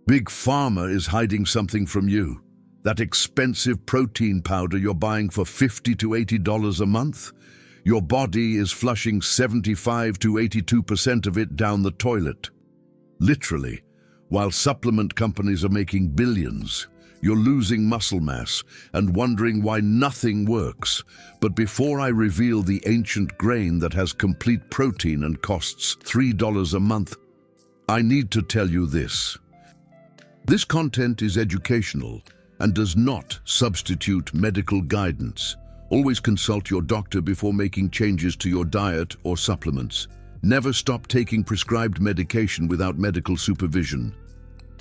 Big Pharma is hiding something from you. That expensive protein powder you're buying for $50 to $80 a month? Your body is flushing 75 to 82% of it down the toilet. Literally, while supplement companies are making billions, you're losing muscle mass and wondering why nothing works. But before I reveal the ancient grain that has complete protein and costs $3 a month, I need to tell you this. This content is educational and does not substitute medical guidance. Always consult your doctor before making changes to your diet or supplements. Never stop taking prescribed medication without medical supervision.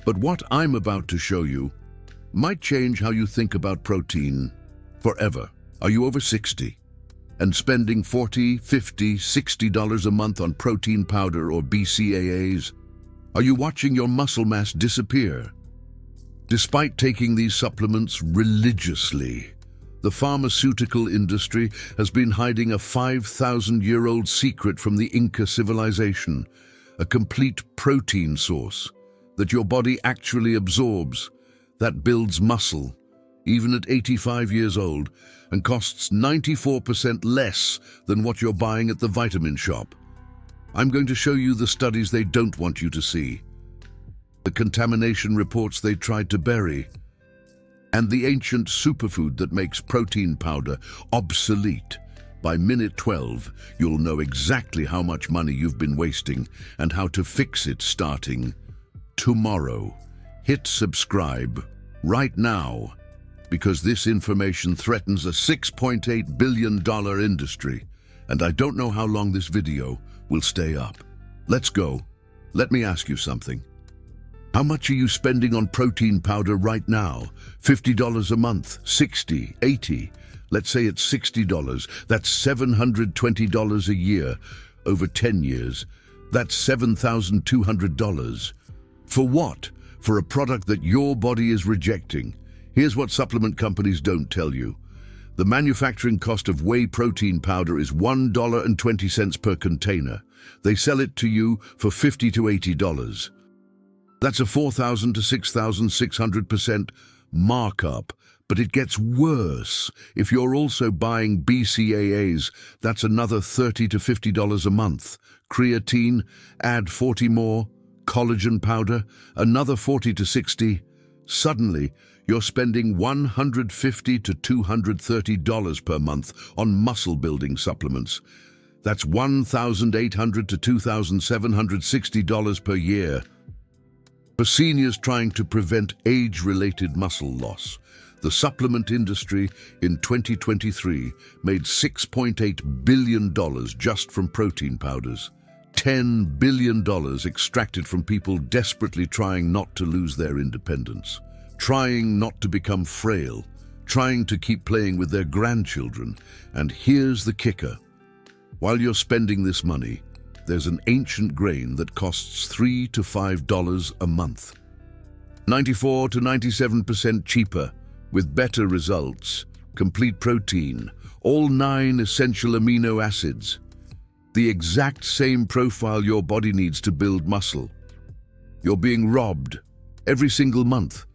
But what I'm about to show you might change how you think about protein forever. Are you over 60 and spending $40, $50, $60 a month on protein powder or BCAAs? Are you watching your muscle mass disappear? Despite taking these supplements religiously, the pharmaceutical industry has been hiding a 5,000-year-old secret from the Inca civilization, a complete protein source that your body actually absorbs, that builds muscle, even at 85 years old, and costs 94% less than what you're buying at the vitamin shop. I'm going to show you the studies they don't want you to see, the contamination reports they tried to bury, and the ancient superfood that makes protein powder obsolete. By minute 12, you'll know exactly how much money you've been wasting and how to fix it starting tomorrow. Hit subscribe right now, because this information threatens a $6.8 billion industry, and I don't know how long this video will stay up. Let's go. Let me ask you something. How much are you spending on protein powder right now? $50 a month, $60, $80. Let's say it's $60. That's $720 a year. Over 10 years, that's $7,200. For what? For a product that your body is rejecting. Here's what supplement companies don't tell you. The manufacturing cost of whey protein powder is $1.20 per container. They sell it to you for $50 to $80. That's a 4,000 to 6,600% markup. But it gets worse. If you're also buying BCAAs, that's another $30 to $50 a month. Creatine, add 40 more. Collagen powder, another 40 to 60. Suddenly, you're spending $150 to $230 per month on muscle-building supplements. That's $1,800 to $2,760 per year. For seniors trying to prevent age-related muscle loss, the supplement industry in 2023 made $6.8 billion just from protein powders. $10 billion extracted from people desperately trying not to lose their independence, trying not to become frail, trying to keep playing with their grandchildren. And here's the kicker. While you're spending this money, there's an ancient grain that costs $3 to $5 a month. 94 to 97% cheaper, with better results, complete protein, all 9 essential amino acids, the exact same profile your body needs to build muscle. You're being robbed every single month,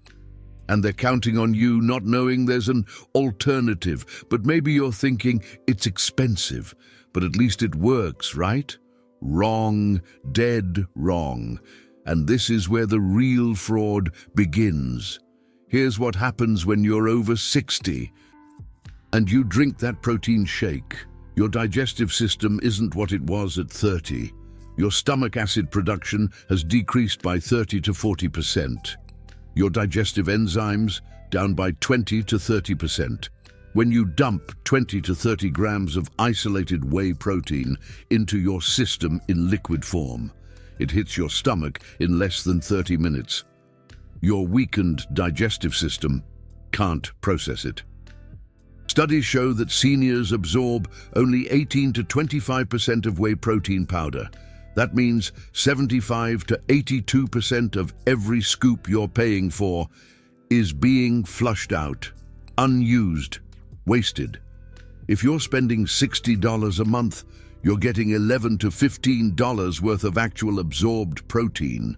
and they're counting on you, not knowing there's an alternative. But maybe you're thinking it's expensive, but at least it works, right? Wrong, dead wrong. And this is where the real fraud begins. Here's what happens when you're over 60 and you drink that protein shake. Your digestive system isn't what it was at 30. Your stomach acid production has decreased by 30 to 40%. Your digestive enzymes down by 20 to 30%. When you dump 20 to 30 grams of isolated whey protein into your system in liquid form, it hits your stomach in less than 30 minutes. Your weakened digestive system can't process it. Studies show that seniors absorb only 18 to 25% of whey protein powder. That means 75 to 82% of every scoop you're paying for is being flushed out, unused, wasted. If you're spending $60 a month, you're getting $11 to $15 worth of actual absorbed protein.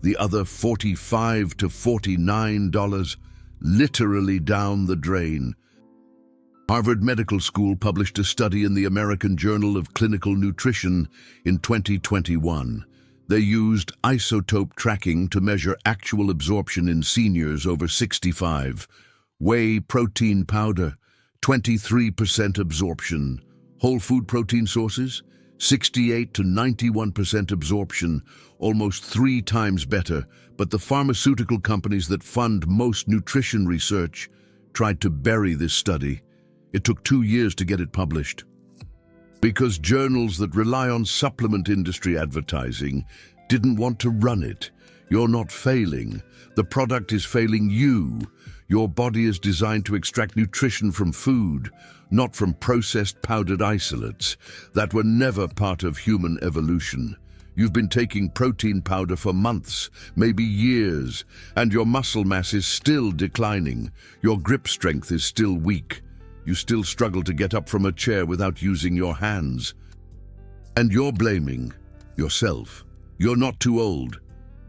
The other $45 to $49 literally down the drain. Harvard Medical School published a study in the American Journal of Clinical Nutrition in 2021. They used isotope tracking to measure actual absorption in seniors over 65. Whey protein powder, 23% absorption. Whole food protein sources, 68 to 91% absorption, almost 3 times better. But the pharmaceutical companies that fund most nutrition research tried to bury this study. It took 2 years to get it published. Because journals that rely on supplement industry advertising didn't want to run it. You're not failing. The product is failing you. Your body is designed to extract nutrition from food, not from processed powdered isolates that were never part of human evolution. You've been taking protein powder for months, maybe years, and your muscle mass is still declining. Your grip strength is still weak. You still struggle to get up from a chair without using your hands. And you're blaming yourself. You're not too old.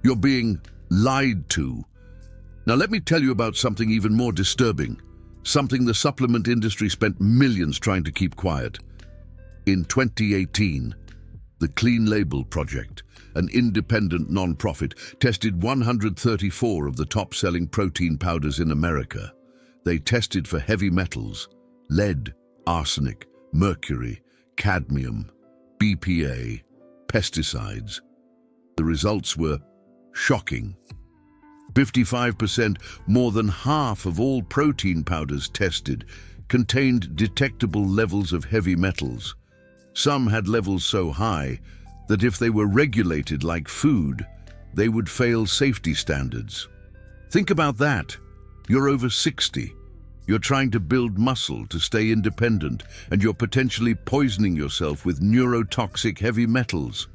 You're being lied to. Now let me tell you about something even more disturbing, something the supplement industry spent millions trying to keep quiet. In 2018, the Clean Label Project, an independent non-profit, tested 134 of the top-selling protein powders in America. They tested for heavy metals, lead, arsenic, mercury, cadmium, BPA, pesticides. The results were shocking. 55%, more than half of all protein powders tested, contained detectable levels of heavy metals. Some had levels so high that if they were regulated like food, they would fail safety standards. Think about that. You're over 60. You're trying to build muscle to stay independent, and you're potentially poisoning yourself with neurotoxic heavy metals.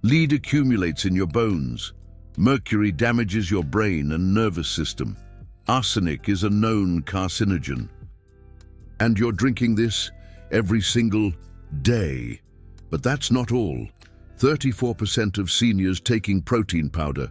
Lead accumulates in your bones. Mercury damages your brain and nervous system. Arsenic is a known carcinogen. And you're drinking this every single day. But that's not all. 34% of seniors taking protein powder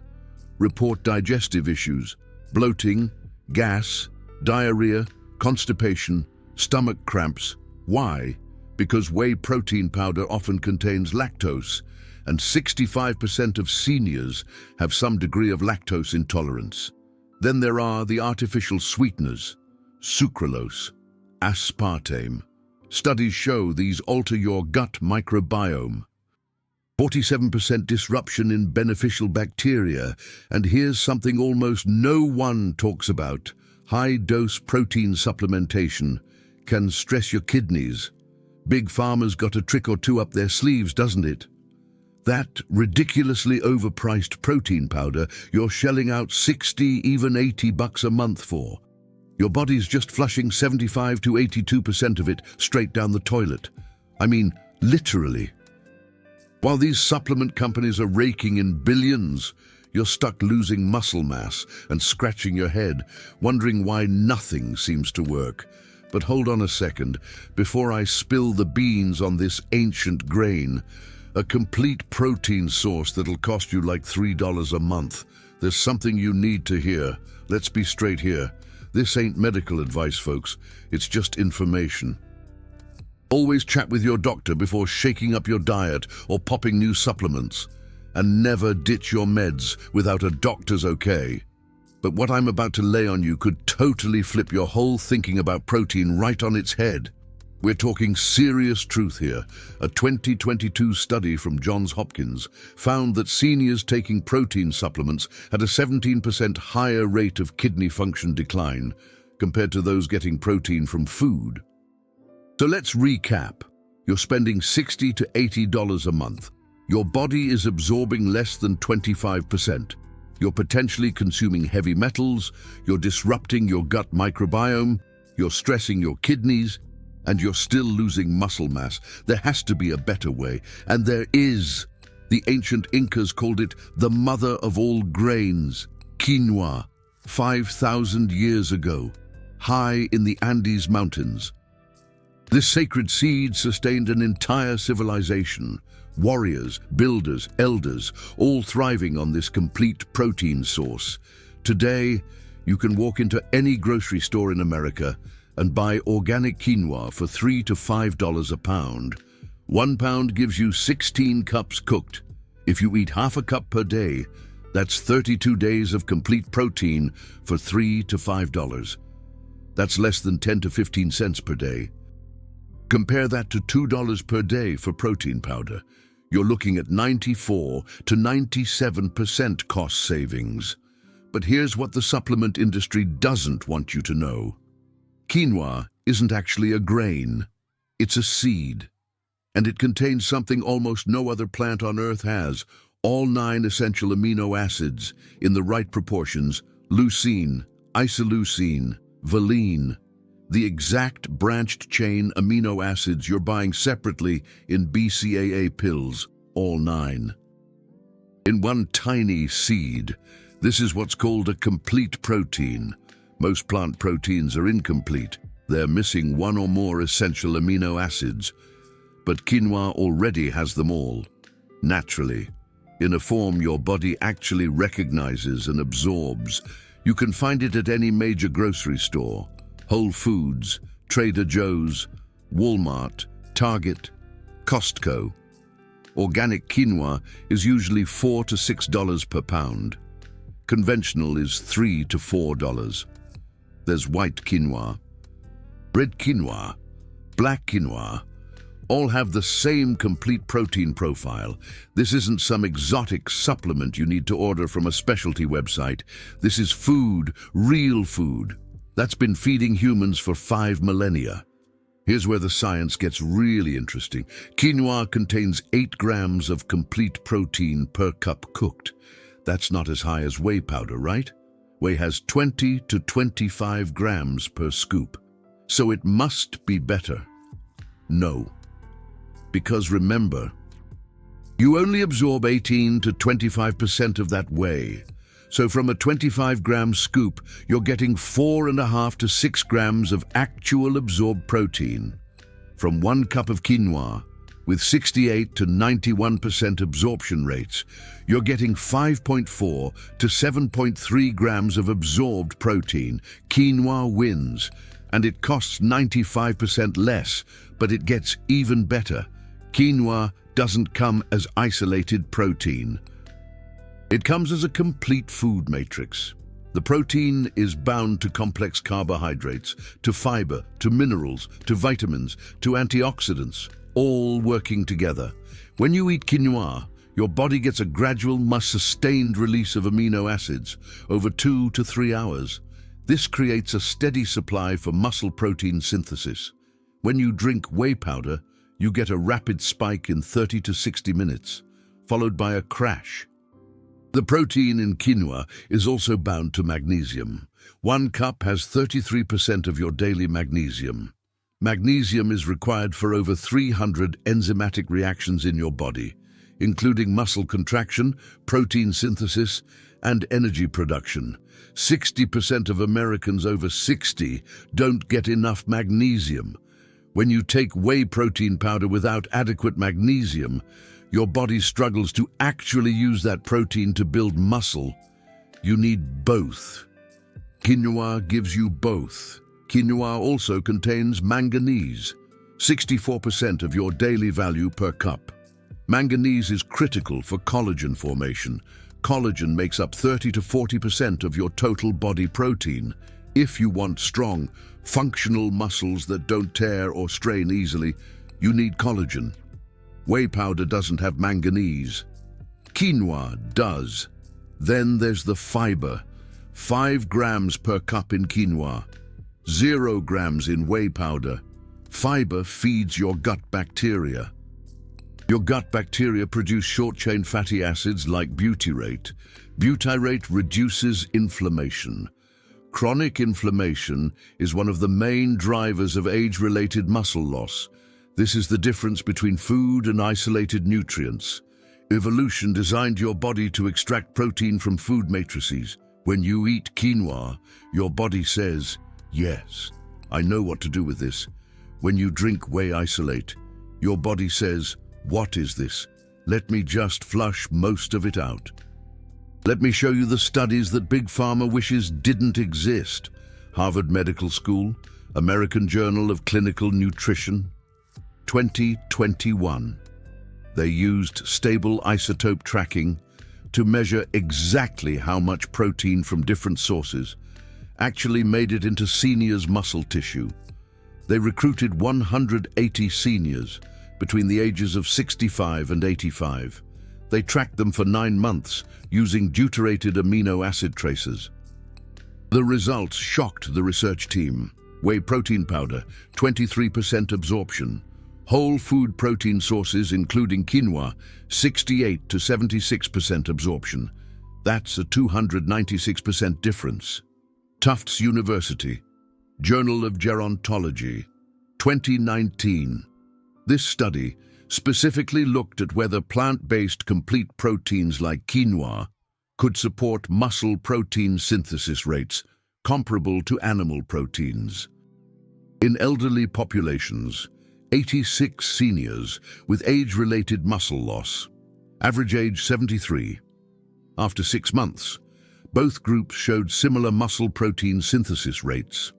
report digestive issues, bloating, gas, diarrhea, constipation, stomach cramps. Why? Because whey protein powder often contains lactose, and 65% of seniors have some degree of lactose intolerance. Then there are the artificial sweeteners, sucralose, aspartame. Studies show these alter your gut microbiome. 47% disruption in beneficial bacteria, and here's something almost no one talks about. High-dose protein supplementation can stress your kidneys. Big Pharma's got a trick or two up their sleeves, doesn't it? That ridiculously overpriced protein powder you're shelling out 60, even $80 a month for. Your body's just flushing 75 to 82% of it straight down the toilet. I mean, literally. While these supplement companies are raking in billions, you're stuck losing muscle mass and scratching your head, wondering why nothing seems to work. But hold on a second, before I spill the beans on this ancient grain, a complete protein source that'll cost you like $3 a month. There's something you need to hear. Let's be straight here. This ain't medical advice, folks. It's just information. Always chat with your doctor before shaking up your diet or popping new supplements. And never ditch your meds without a doctor's okay. But what I'm about to lay on you could totally flip your whole thinking about protein right on its head. We're talking serious truth here. A 2022 study from Johns Hopkins found that seniors taking protein supplements had a 17% higher rate of kidney function decline compared to those getting protein from food. So let's recap. You're spending $60 to $80 a month. Your body is absorbing less than 25%. You're potentially consuming heavy metals, you're disrupting your gut microbiome, you're stressing your kidneys, and you're still losing muscle mass. There has to be a better way, and there is. The ancient Incas called it the mother of all grains, quinoa, 5,000 years ago, high in the Andes Mountains. This sacred seed sustained an entire civilization, warriors, builders, elders, all thriving on this complete protein source. Today, you can walk into any grocery store in America and buy organic quinoa for $3 to $5 a pound. 1 pound gives you 16 cups cooked. If you eat half a cup per day, that's 32 days of complete protein for $3 to $5. That's less than 10 to 15 cents per day. Compare that to $2 per day for protein powder. You're looking at 94 to 97% cost savings. But here's what the supplement industry doesn't want you to know. Quinoa isn't actually a grain. It's a seed. And it contains something almost no other plant on Earth has, all 9 essential amino acids in the right proportions: leucine, isoleucine, valine, the exact branched chain amino acids you're buying separately in BCAA pills, all 9. In one tiny seed. This is what's called a complete protein. Most plant proteins are incomplete. They're missing 1 or more essential amino acids. But quinoa already has them all, naturally, in a form your body actually recognizes and absorbs. You can find it at any major grocery store: Whole Foods, Trader Joe's, Walmart, Target, Costco. Organic quinoa is usually $4 to $6 per pound. Conventional is $3 to $4. There's white quinoa, red quinoa, black quinoa. All have the same complete protein profile. This isn't some exotic supplement you need to order from a specialty website. This is food, real food, that's been feeding humans for 5 millennia. Here's where the science gets really interesting. Quinoa contains 8 grams of complete protein per cup cooked. That's not as high as whey powder, right? Whey has 20 to 25 grams per scoop. So it must be better. No. Because remember, you only absorb 18 to 25% of that whey. So from a 25-gram scoop, you're getting 4.5 to 6 grams of actual absorbed protein. From 1 cup of quinoa, with 68 to 91% absorption rates, you're getting 5.4 to 7.3 grams of absorbed protein. Quinoa wins, and it costs 95% less, but it gets even better. Quinoa doesn't come as isolated protein. It comes as a complete food matrix. The protein is bound to complex carbohydrates, to fiber, to minerals, to vitamins, to antioxidants, all working together. When you eat quinoa, your body gets a gradual, sustained release of amino acids over 2 to 3 hours. This creates a steady supply for muscle protein synthesis. When you drink whey powder, you get a rapid spike in 30 to 60 minutes, followed by a crash. The protein in quinoa is also bound to magnesium. 1 cup has 33% of your daily magnesium. Magnesium is required for over 300 enzymatic reactions in your body, including muscle contraction, protein synthesis, and energy production. 60% of Americans over 60 don't get enough magnesium. When you take whey protein powder without adequate magnesium, your body struggles to actually use that protein to build muscle. You need both. Quinoa gives you both. Quinoa also contains manganese, 64% of your daily value per cup. Manganese is critical for collagen formation. Collagen makes up 30 to 40% of your total body protein. If you want strong, functional muscles that don't tear or strain easily, you need collagen. Whey powder doesn't have manganese. Quinoa does. Then there's the fiber. 5 grams per cup in quinoa. 0 grams in whey powder. Fiber feeds your gut bacteria. Your gut bacteria produce short-chain fatty acids like butyrate. Butyrate reduces inflammation. Chronic inflammation is one of the main drivers of age-related muscle loss. This is the difference between food and isolated nutrients. Evolution designed your body to extract protein from food matrices. When you eat quinoa, your body says, "Yes, I know what to do with this." When you drink whey isolate, your body says, "What is this? Let me just flush most of it out. Let me show you the studies that Big Pharma wishes didn't exist. Harvard Medical School, American Journal of Clinical Nutrition, 2021. They used stable isotope tracking to measure exactly how much protein from different sources actually made it into seniors' muscle tissue. They recruited 180 seniors between the ages of 65 and 85. They tracked them for 9 months using deuterated amino acid tracers. The results shocked the research team. Whey protein powder, 23% absorption. Whole food protein sources, including quinoa, 68 to 76% absorption. That's a 296% difference. Tufts University, Journal of Gerontology, 2019. This study specifically looked at whether plant-based complete proteins like quinoa could support muscle protein synthesis rates comparable to animal proteins. In elderly populations, 86 seniors with age-related muscle loss, average age 73. After 6 months, both groups showed similar muscle protein synthesis rates.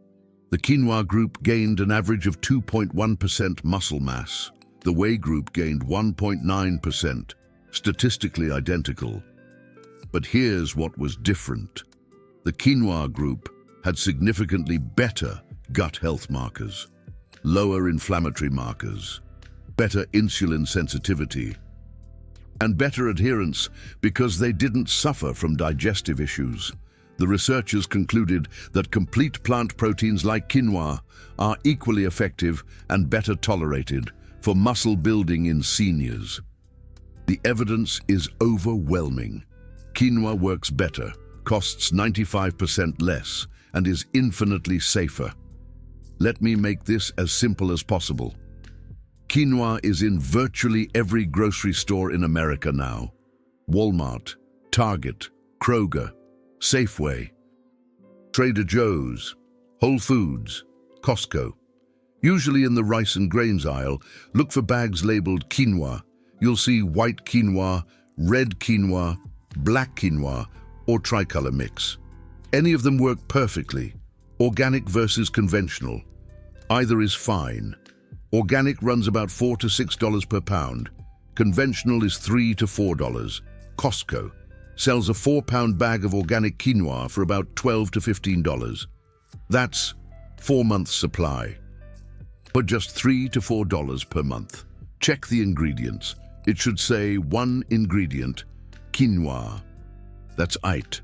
The quinoa group gained an average of 2.1% muscle mass. The whey group gained 1.9%, statistically identical. But here's what was different. The quinoa group had significantly better gut health markers, lower inflammatory markers, better insulin sensitivity, and better adherence because they didn't suffer from digestive issues. The researchers concluded that complete plant proteins like quinoa are equally effective and better tolerated for muscle building in seniors. The evidence is overwhelming. Quinoa works better, costs 95% less, and is infinitely safer. Let me make this as simple as possible. Quinoa is in virtually every grocery store in America now. Walmart, Target, Kroger, Safeway, Trader Joe's, Whole Foods, Costco. Usually in the rice and grains aisle, look for bags labeled quinoa. You'll see white quinoa, red quinoa, black quinoa, or tricolor mix. Any of them work perfectly. Organic versus conventional. Either is fine. Organic runs about $4 to $6 per pound. Conventional is $3 to $4. Costco sells a 4-pound bag of organic quinoa for about $12 to $15. That's 4 months' supply. For just $3 to $4 per month. Check the ingredients. It should say 1 ingredient, quinoa. That's it.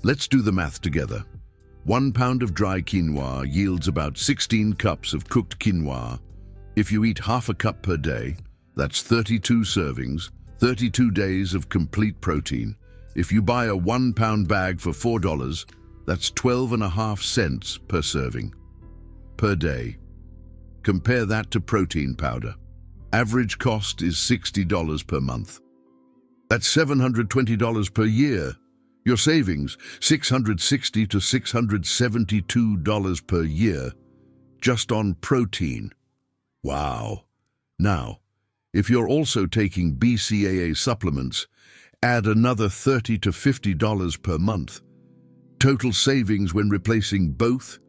Let's do the math together. 1 pound of dry quinoa yields about 16 cups of cooked quinoa. If you eat half a cup per day, that's 32 servings, 32 days of complete protein. If you buy a 1 pound bag for $4, that's 12.5 cents per serving. Per day. Compare that to protein powder. Average cost is $60 per month. That's $720 per year. Your savings, $660 to $672 per year, just on protein. Wow. Now, if you're also taking BCAA supplements, add another $30 to $50 per month. Total savings when replacing both?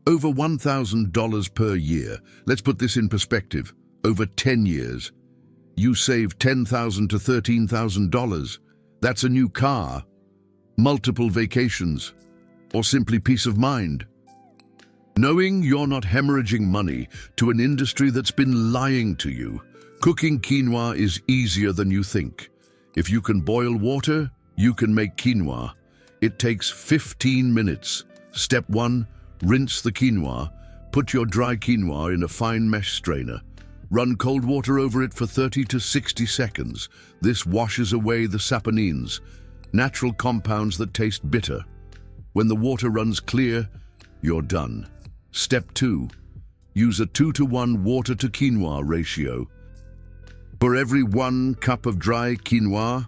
Over $1,000 per year. Let's put this in perspective. Over 10 years, you save $10,000 to $13,000. That's a new car, multiple vacations, or simply peace of mind. Knowing you're not hemorrhaging money to an industry that's been lying to you, cooking quinoa is easier than you think. If you can boil water, you can make quinoa. It takes 15 minutes. Step 1, rinse the quinoa. Put your dry quinoa in a fine mesh strainer. Run cold water over it for 30 to 60 seconds. This washes away the saponins, natural compounds that taste bitter. When the water runs clear, you're done. Step 2, use a 2-to-1 water to quinoa ratio. For every 1 cup of dry quinoa,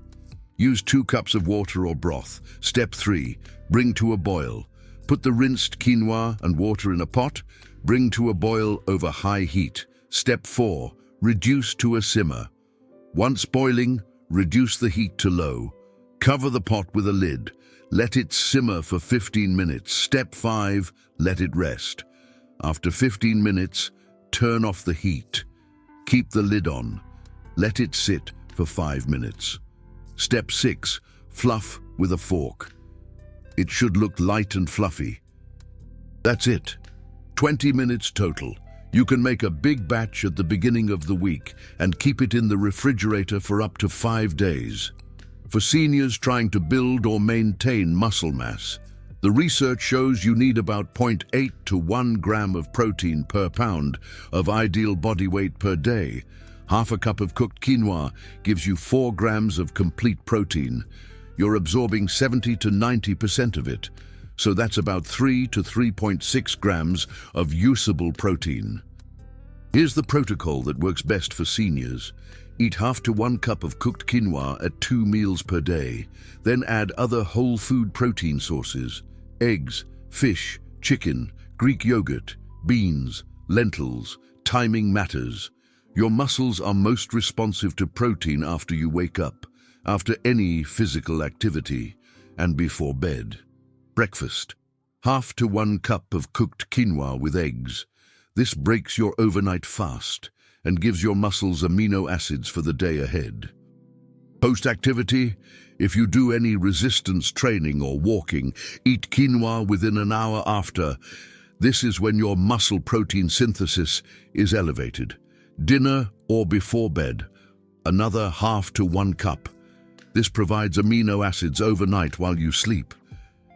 use 2 cups of water or broth. Step 3, bring to a boil. Put the rinsed quinoa and water in a pot. Bring to a boil over high heat. Step 4, reduce to a simmer. Once boiling, reduce the heat to low. Cover the pot with a lid. Let it simmer for 15 minutes. Step 5, let it rest. After 15 minutes, turn off the heat. Keep the lid on. Let it sit for 5 minutes. Step 6, fluff with a fork. It should look light and fluffy. That's it. 20 minutes total. You can make a big batch at the beginning of the week and keep it in the refrigerator for up to 5 days. For seniors trying to build or maintain muscle mass, the research shows you need about 0.8 to 1 gram of protein per pound of ideal body weight per day. Half a cup of cooked quinoa gives you 4 grams of complete protein. You're absorbing 70 to 90% of it, so that's about 3 to 3.6 grams of usable protein. Here's the protocol that works best for seniors. Eat half to 1 cup of cooked quinoa at 2 meals per day. Then add other whole food protein sources: eggs, fish, chicken, Greek yogurt, beans, lentils. Timing matters. Your muscles are most responsive to protein after you wake up, after any physical activity, and before bed. Breakfast. Half to 1 cup of cooked quinoa with eggs. This breaks your overnight fast and gives your muscles amino acids for the day ahead. Post-activity, if you do any resistance training or walking, eat quinoa within an hour after. This is when your muscle protein synthesis is elevated. Dinner or before bed, another half to 1 cup. This provides amino acids overnight while you sleep.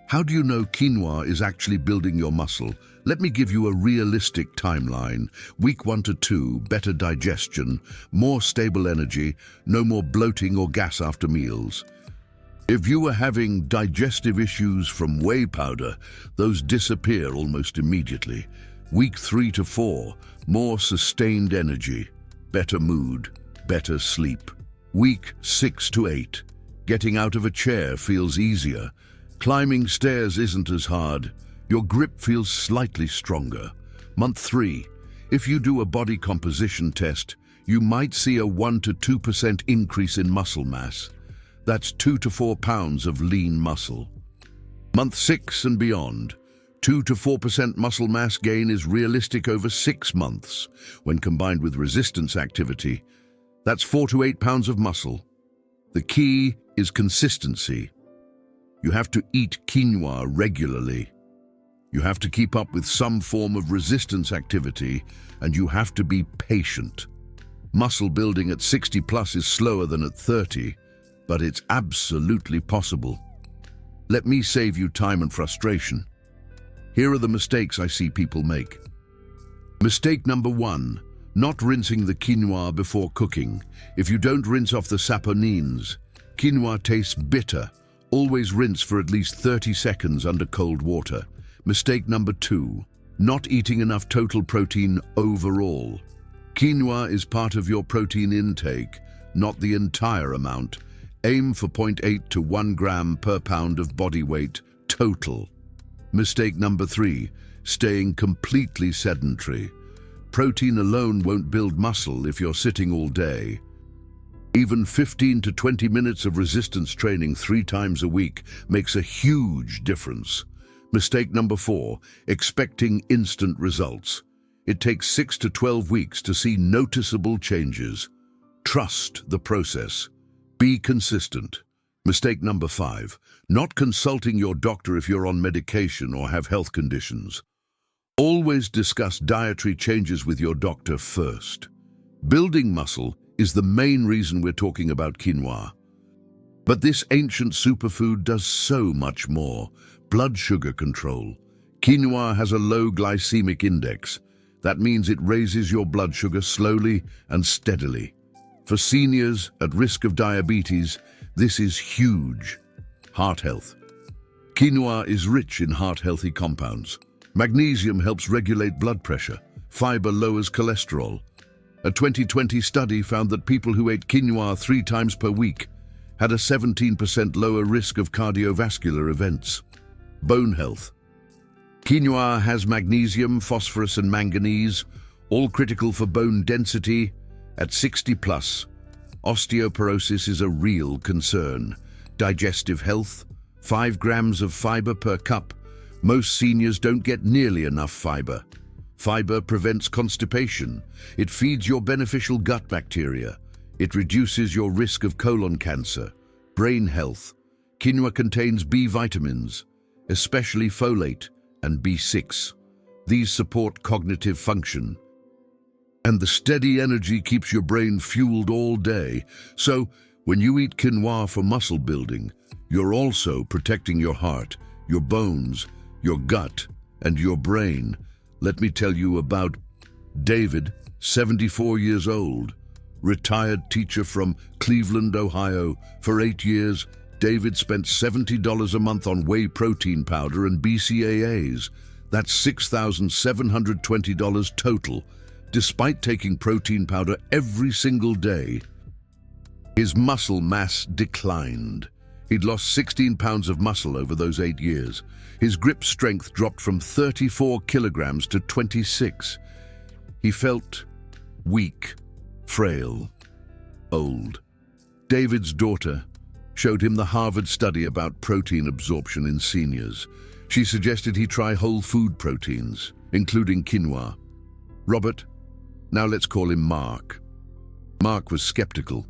How do you know quinoa is actually building your muscle? Let me give you a realistic timeline. Week 1 to 2, better digestion, more stable energy, no more bloating or gas after meals. If you were having digestive issues from whey powder, those disappear almost immediately. Week 3 to 4, more sustained energy, better mood, better sleep. Week 6 to 8, getting out of a chair feels easier. Climbing stairs isn't as hard. Your grip feels slightly stronger. Month 3, if you do a body composition test, you might see a 1 to 2% increase in muscle mass. That's 2 to 4 pounds of lean muscle. Month 6 and beyond, 2 to 4% muscle mass gain is realistic over 6 months. When combined with resistance activity, that's 4 to 8 pounds of muscle. The key is consistency. You have to eat quinoa regularly. You have to keep up with some form of resistance activity, and you have to be patient. Muscle building at 60 plus is slower than at 30, but it's absolutely possible. Let me save you time and frustration. Here are the mistakes I see people make. Mistake number 1, not rinsing the quinoa before cooking. If you don't rinse off the saponins, quinoa tastes bitter. Always rinse for at least 30 seconds under cold water. Mistake number 2, not eating enough total protein overall. Quinoa is part of your protein intake, not the entire amount. Aim for 0.8 to 1 gram per pound of body weight total. Mistake number 3, staying completely sedentary. Protein alone won't build muscle if you're sitting all day. Even 15 to 20 minutes of resistance training 3 times a week makes a huge difference. Mistake number 4, expecting instant results. It takes 6 to 12 weeks to see noticeable changes. Trust the process. Be consistent. Mistake number 5, not consulting your doctor if you're on medication or have health conditions. Always discuss dietary changes with your doctor first. Building muscle is the main reason we're talking about quinoa. But this ancient superfood does so much more. Blood sugar control. Quinoa has a low glycemic index. That means it raises your blood sugar slowly and steadily. For seniors at risk of diabetes, this is huge. Heart health. Quinoa is rich in heart-healthy compounds. Magnesium helps regulate blood pressure. Fiber lowers cholesterol. A 2020 study found that people who ate quinoa 3 times per week had a 17% lower risk of cardiovascular events. Bone health. Quinoa has magnesium, phosphorus and manganese, all critical for bone density at 60 plus. Osteoporosis is a real concern. Digestive health, 5 grams of fiber per cup. Most seniors don't get nearly enough fiber. Fiber prevents constipation. It feeds your beneficial gut bacteria. It reduces your risk of colon cancer. Brain health. Quinoa contains B vitamins, especially folate and B6. These support cognitive function. And the steady energy keeps your brain fueled all day. So, when you eat quinoa for muscle building, you're also protecting your heart, your bones, your gut, and your brain. Let me tell you about David, 74 years old, retired teacher from Cleveland, Ohio. For 8 years, David spent $70 a month on whey protein powder and BCAAs. That's $6,720 total. Despite taking protein powder every single day, his muscle mass declined. He'd lost 16 pounds of muscle over those 8 years. His grip strength dropped from 34 kilograms to 26. He felt weak, frail, old. David's daughter showed him the Harvard study about protein absorption in seniors. She suggested he try whole food proteins, including quinoa. Robert, now let's call him Mark. Mark was skeptical,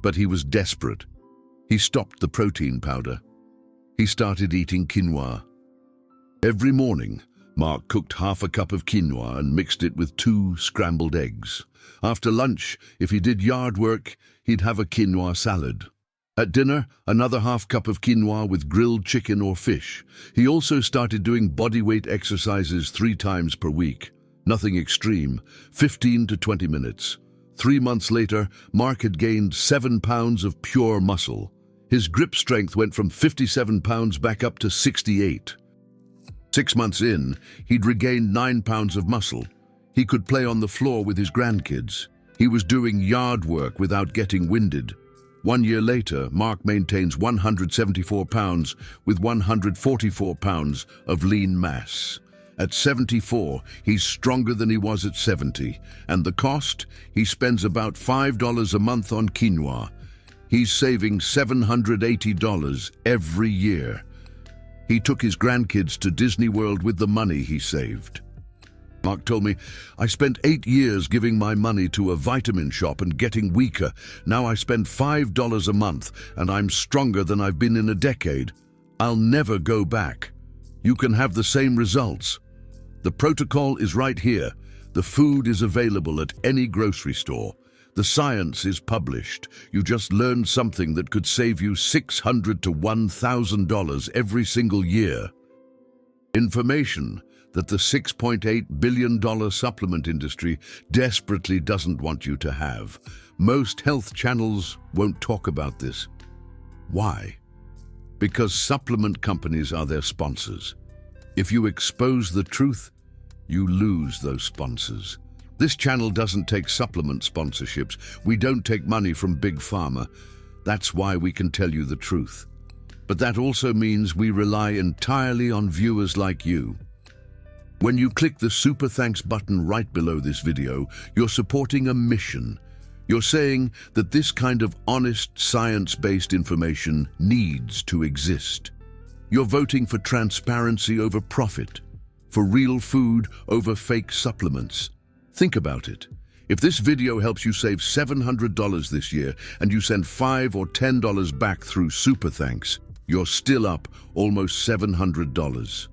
but he was desperate. He stopped the protein powder. He started eating quinoa. Every morning, Mark cooked half a cup of quinoa and mixed it with 2 scrambled eggs. After lunch, if he did yard work, he'd have a quinoa salad. At dinner, another half cup of quinoa with grilled chicken or fish. He also started doing bodyweight exercises 3 times per week. Nothing extreme, 15 to 20 minutes. 3 months later, Mark had gained 7 pounds of pure muscle. His grip strength went from 57 pounds back up to 68. 6 months in, he'd regained 9 pounds of muscle. He could play on the floor with his grandkids. He was doing yard work without getting winded. 1 year later, Mark maintains 174 pounds with 144 pounds of lean mass. At 74, he's stronger than he was at 70. And the cost? He spends about $5 a month on quinoa. He's saving $780 every year. He took his grandkids to Disney World with the money he saved. Mark told me, I spent 8 years giving my money to a vitamin shop and getting weaker. Now I spend $5 a month and I'm stronger than I've been in a decade. I'll never go back. You can have the same results. The protocol is right here. The food is available at any grocery store. The science is published. You just learned something that could save you $600 to $1,000 every single year. Information that the $6.8 billion supplement industry desperately doesn't want you to have. Most health channels won't talk about this. Why? Because supplement companies are their sponsors. If you expose the truth, you lose those sponsors. This channel doesn't take supplement sponsorships. We don't take money from Big Pharma. That's why we can tell you the truth. But that also means we rely entirely on viewers like you. When you click the Super Thanks button right below this video, you're supporting a mission. You're saying that this kind of honest, science-based information needs to exist. You're voting for transparency over profit, for real food over fake supplements. Think about it. If this video helps you save $700 this year and you send $5 or $10 back through Super Thanks, you're still up almost $700.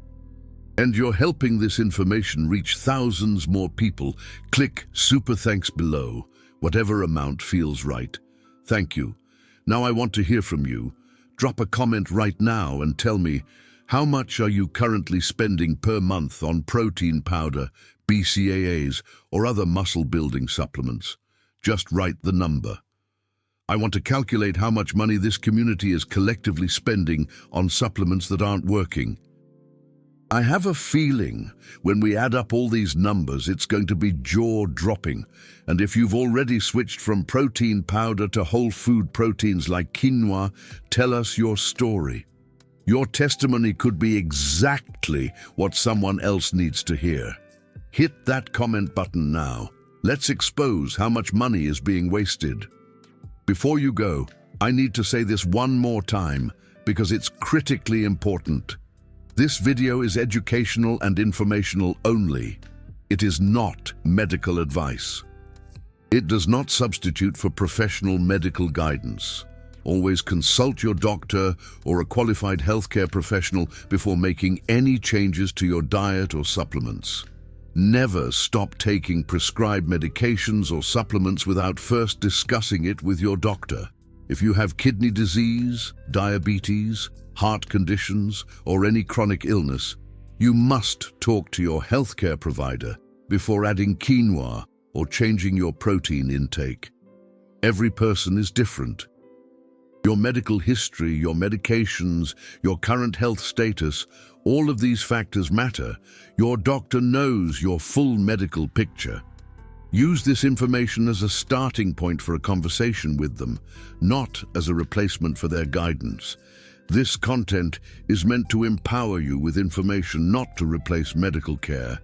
And you're helping this information reach thousands more people. Click Super Thanks below. Whatever amount feels right. Thank you. Now I want to hear from you. Drop a comment right now and tell me, how much are you currently spending per month on protein powder, BCAAs, or other muscle-building supplements? Just write the number. I want to calculate how much money this community is collectively spending on supplements that aren't working. I have a feeling when we add up all these numbers, it's going to be jaw-dropping. And if you've already switched from protein powder to whole food proteins like quinoa, tell us your story. Your testimony could be exactly what someone else needs to hear. Hit that comment button now. Let's expose how much money is being wasted. Before you go, I need to say this one more time because it's critically important. This video is educational and informational only. It is not medical advice. It does not substitute for professional medical guidance. Always consult your doctor or a qualified healthcare professional before making any changes to your diet or supplements. Never stop taking prescribed medications or supplements without first discussing it with your doctor. If you have kidney disease, diabetes, heart conditions, or any chronic illness, you must talk to your healthcare provider before adding quinoa or changing your protein intake. Every person is different. Your medical history, your medications, your current health status, all of these factors matter. Your doctor knows your full medical picture. Use this information as a starting point for a conversation with them, not as a replacement for their guidance. This content is meant to empower you with information, not to replace medical care.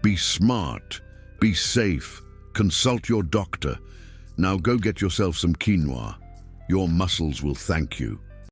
Be smart, be safe, consult your doctor. Now go get yourself some quinoa. Your muscles will thank you.